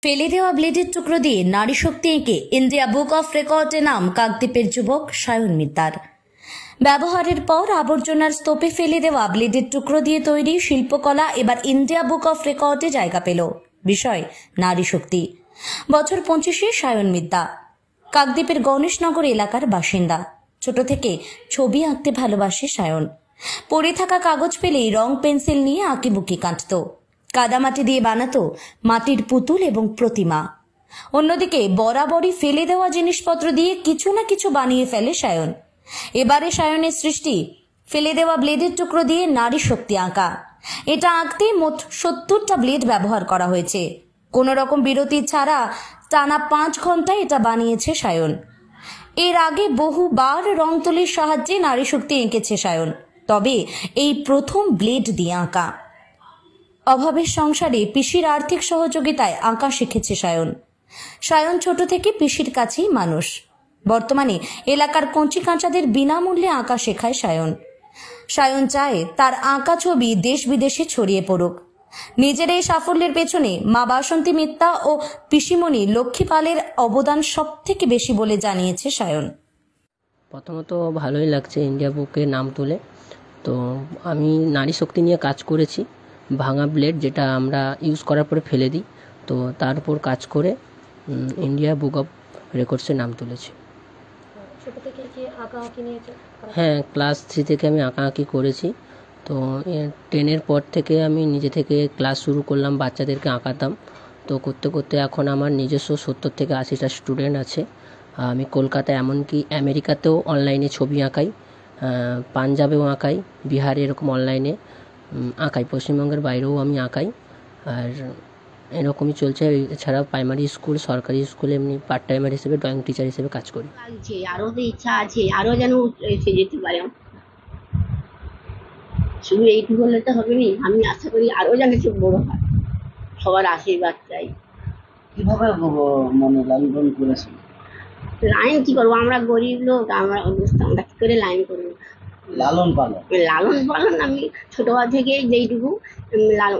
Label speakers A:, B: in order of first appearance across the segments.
A: ফেলে দেওয়া ব্লেডের টুকরো দিয়ে নারী শক্তি এঁকে ইন্ডিয়া বুক অফ রেকর্ডে নাম কাকদ্বীপের যুবক সায়ন মিত্তার। ব্যবহারের পর আবর্জনার স্তূপে ফেলে দেওয়া ব্লেডের টুকরো দিয়ে তৈরি শিল্পকলা এবার ইন্ডিয়া বুক অফ রেকর্ডে জায়গা পেল। বিষয় নারী শক্তি। বছর 25-এ সায়ন মিত্তা কাকদ্বীপের গণেশনগর এলাকার বাসিন্দা। ছোট থেকে ছবি আঁকতে ভালোবাসে সায়ন। পড়ে থাকা কাগজ পেলেই রং পেন্সিল নিয়ে আঁকিবুকি কাটত। কাদামাটি দিয়ে বানাতো মাটির পুতুল এবং প্রতিমা। অন্যদিকে বরাবরই ফেলে দেওয়া জিনিসপত্র দিয়ে কিছু না কিছু বানিয়ে ফেলে সায়ন। এবারে সায়নের সৃষ্টি ফেলে দেওয়া ব্লেডের টুকরো দিয়ে নারী শক্তি আঁকা। এটা আঁকতে মোট 70টা ব্লেড ব্যবহার করা হয়েছে। কোনো রকম বিরতি ছাড়া টানা 5 ঘন্টায় এটা বানিয়েছে সায়ন। এর আগে বহুবার রং তুলির সাহায্যে নারী শক্তি এঁকেছে সায়ন, তবে এই প্রথম ব্লেড দিয়ে আঁকা। অভাবের সংসারে পিসির আর্থিক সহযোগিতায় আঁকা শিখেছে সায়ন। সায়ন ছোট থেকে পিসির কাছেই মানুষ। বর্তমানে এলাকার কঞ্চি কাঁচাদের বিনামূল্যে আঁকা শেখায় সায়ন। সায়ন চায় তার আঁকা ছবি দেশ বিদেশে ছড়িয়ে পড়ুক। নিজের এই সাফল্যের পেছনে মা বাসন্তী মিত্তা ও পিসিমণি লক্ষ্মী পালের অবদান সব থেকে বেশি বলে জানিয়েছে সায়ন।
B: প্রথমত ভালোই লাগছে ইন্ডিয়া বুকে নাম তুলে। তো আমি নারী শক্তি নিয়ে কাজ করেছি। ভাঙা ব্লেড যেটা আমরা ইউজ করার পরে ফেলে দিই, তো তার উপর কাজ করে ইন্ডিয়া বুক অফ রেকর্ডসে নাম তুলেছি। হ্যাঁ, ক্লাস 3 থেকে আমি আঁকাআঁকি করেছি। তো 10-এর পর থেকে আমি নিজে থেকে ক্লাস শুরু করলাম, বাচ্চাদেরকে আঁকাতাম। তো করতে করতে এখন আমার নিজস্ব 70 থেকে 80টা স্টুডেন্ট আছে। আমি কলকাতা, এমনকি আমেরিকাতেও অনলাইনে ছবি আঁকাই, পাঞ্জাবেও আঁকাই, বিহারে এরকম অনলাইনে আঁকাই, পশ্চিমবঙ্গের বাইরেও আমি আঁকাই। আর এরকমই চলছে। এছাড়াও প্রাইমারি স্কুল, সরকারি স্কুলে এমনি পার্ট টাইমার হিসেবে ড্রয়িং টিচার হিসেবে কাজ করি।
C: আরও তো ইচ্ছা আছে, আরও যেন এসে যেতে পারে। শুধু এইটুকু হলে তো হবে না, আমি আশা করি আরও যেন খুব বড় হয়। সবার আশীর্বাদ চাই।
D: কিভাবে মানে লাইন করেছেন?
C: লাইন কি করবো, আমরা গরিব লোক, আমরা কি করে লাইন করবো?
D: লালন পালন
C: আমি ছোটবেলা থেকে যেইটুকু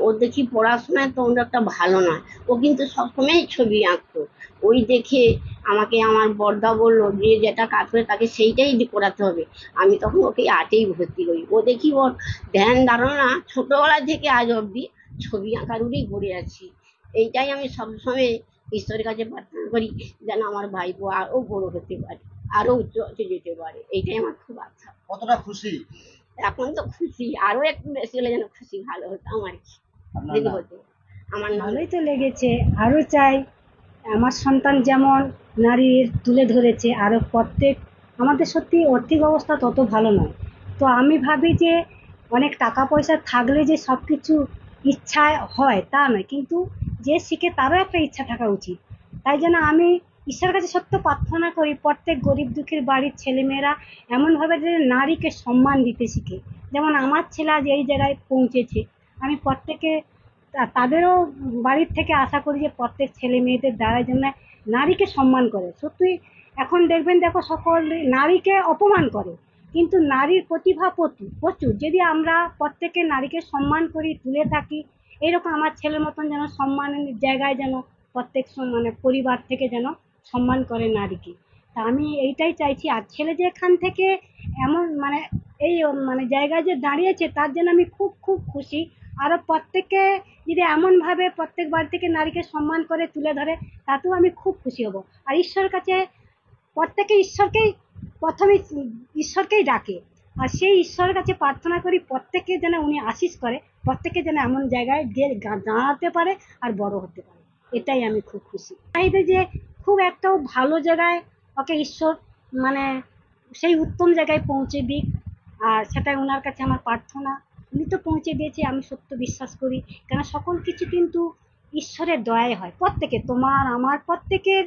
C: ওর দেখি পড়াশোনায় তো একটা ভালো নয়, ও কিন্তু সবসময় ছবি আঁকতো। ওই দেখে আমাকে আমার বড়দা বললো যে যেটা কাজ করে তাকে সেইটাই করাতে হবে। আমি তখন ওকে আর্টেই ভর্তি করি। ও দেখি ওর ধ্যান ধারণা ছোটবেলা থেকে আজ অবধি ছবি আঁকার উপরেই গড়ে আছি। এইটাই আমি সবসময় ঈশ্বরের কাছে প্রার্থনা করি যেন আমার ভাইপো আরও বড় হতে পারে, আরো উচ্চতে যেতে পারে। এইটাই আমার খুব আশা।
D: কতটা খুশি
C: এখন? তো খুশি, আরো একটু বেশি হলে যেন খুশি ভালো হতাম আর কি। যদি হতো আমার
E: ভালোই তো লেগেছে। আরো চাই আমার সন্তান যেমন নারীর তুলে ধরেছে, আরো প্রত্যেক, আমাদের সত্যি আর্থিক অবস্থা তত ভালো নয়। তো আমি ভাবি যে অনেক টাকা পয়সা থাকলে যে সব কিছু ইচ্ছা হয় তা নয়, কিন্তু যে শিখে তারও একটা ইচ্ছা থাকা উচিত। তাই জন্য আমি ঈশ্বরের কাছে সত্য প্রার্থনা করি প্রত্যেক গরিব দুঃখীর বাড়ির ছেলেমেয়েরা এমনভাবে যে নারীকে সম্মান দিতে শিখে। যেমন আমার ছেলে আজ এই জায়গায় পৌঁছেছে, আমি প্রত্যেকে তাদেরও বাড়ির থেকে আশা করি যে প্রত্যেক ছেলে মেয়েদের দ্বারা যেন নারীকে সম্মান করে। সত্যি এখন দেখবেন, দেখো সকল নারীকে অপমান করে, কিন্তু নারীর প্রতিভা প্রচুর। যদি আমরা প্রত্যেকে নারীকে সম্মান করি, তুলে থাকি, এরকম আমার ছেলের মতন যেন সম্মানের জায়গায় যেন প্রত্যেক মানে পরিবার থেকে যেন সম্মান করে নারীকে। তা আমি এইটাই চাইছি। আর ছেলে যে এখান থেকে এমন মানে এই মানে জায়গায় যে দাঁড়িয়েছে তার জন্য আমি খুব খুব খুশি। আরও প্রত্যেককে যদি এমনভাবে প্রত্যেক বাড়ি থেকে নারীকে সম্মান করে তুলে ধরে, তাতেও আমি খুব খুশি হব। আর ঈশ্বরের কাছে প্রত্যেকে প্রথমে ঈশ্বরকেই ডাকে, আর সেই ঈশ্বরের কাছে প্রার্থনা করি প্রত্যেকে যেন উনি আশীষ করে, প্রত্যেকে যেন এমন জায়গায় গিয়ে দাঁড়াতে পারে আর বড় হতে পারে। এটাই আমি খুব খুশি। চাইতে যে খুব একটাও ভালো জায়গায় ওকে ঈশ্বর মানে সেই উত্তম জায়গায় পৌঁছে দিক, আর সেটাই ওনার কাছে আমার প্রার্থনা। উনি তো পৌঁছে দিয়েছে, আমি সত্য বিশ্বাস করি। কেন সকল কিছু কিন্তু ঈশ্বরের দয়ায় হয়। প্রত্যেকে, তোমার আমার প্রত্যেকের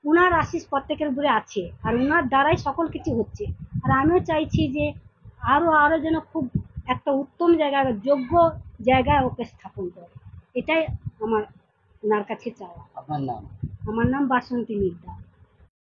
E: উনার আশীষ প্রত্যেকের উপরে আছে, আর উনার দ্বারাই সকল কিছু হচ্ছে। আর আমিও চাইছি যে আরো যেন খুব একটা উত্তম জায়গায়, যোগ্য জায়গায় ওকে স্থাপন করে। এটাই আমার ওনার কাছে চাওয়া।
D: আপনার নাম?
E: আমার নাম বাসন্তী মিত্তা।